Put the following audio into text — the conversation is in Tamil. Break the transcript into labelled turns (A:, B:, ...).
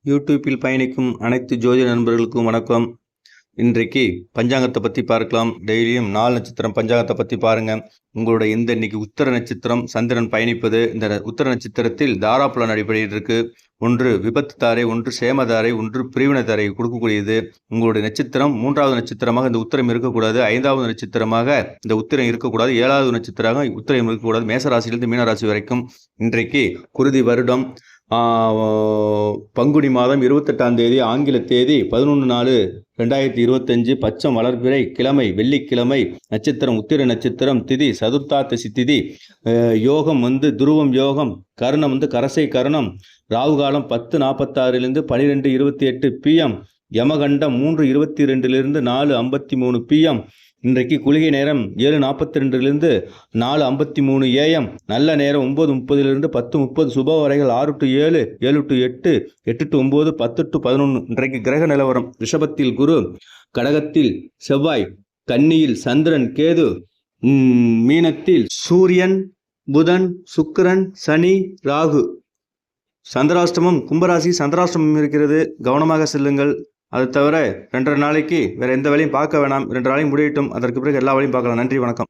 A: யூடியூப்பில் பயணிக்கும் அனைத்து ஜோதிட நண்பர்களுக்கும் வணக்கம். இன்றைக்கு பஞ்சாங்கத்தை பற்றி பார்க்கலாம். டெய்லியும் 4 நட்சத்திரம் பஞ்சாங்கத்தை பற்றி பாருங்கள். உங்களுடைய இன்னைக்கு உத்தர நட்சத்திரம் சந்திரன் பயணிப்பது. இந்த உத்தர நட்சத்திரத்தில் தாராபலன் அடிப்படையில் இருக்குது. ஒன்று விபத்து தாரை, ஒன்று சேமதாரை, ஒன்று பிரிவினை தாரை கொடுக்கக்கூடியது. உங்களுடைய நட்சத்திரம் 3வது நட்சத்திரமாக இந்த உத்தரம் இருக்கக்கூடாது. 5வது நட்சத்திரமாக இந்த உத்திரம் இருக்கக்கூடாது. 7வது நட்சத்திரமாக உத்திரம் இருக்கக்கூடாது. மேசராசியிலிருந்து மீனராசி வரைக்கும். இன்றைக்கு குருதி வருடம் பங்குனி மாதம் 28ஆம் தேதி, ஆங்கில தேதி 11/4/2025, பச்சம் வளர்பிறை, கிழமை வெள்ளிக்கிழமை, நட்சத்திரம் உத்திர நட்சத்திரம், திதி சதுர்த்தாதசி திதி, யோகம் துருவம் யோகம், கரணம் கரசை கரணம், ராகு காலம் 10:46 12:28 PM, யமகண்டம் 3:22 4:53 PM. இன்றைக்கு குளிகை நேரம் 7:42 4:53 AM. நல்ல நேரம் 9:30 10:30. சுப வரைகள் 6 to 7, 7 to 8, 8 to 9, 10 to 11. இன்றைக்கு கிரக நிலவரம்: ரிஷபத்தில் குரு, கடகத்தில் செவ்வாய், கன்னியில் சந்திரன் கேது, மீனத்தில் சூரியன் புதன் சுக்கிரன் சனி ராகு. சந்திராஷ்டமம் கும்பராசி சந்திராஷ்டமம் இருக்கிறது, கவனமாக செல்லுங்கள். அது தவிர 2.5 நாளைக்கு வேறு எந்த வேலையும் பார்க்க வேணாம். 2 நாளைக்கு முடியட்டும், அதற்கு பிறகு எல்லா வேலையும் பார்க்கலாம். நன்றி, வணக்கம்.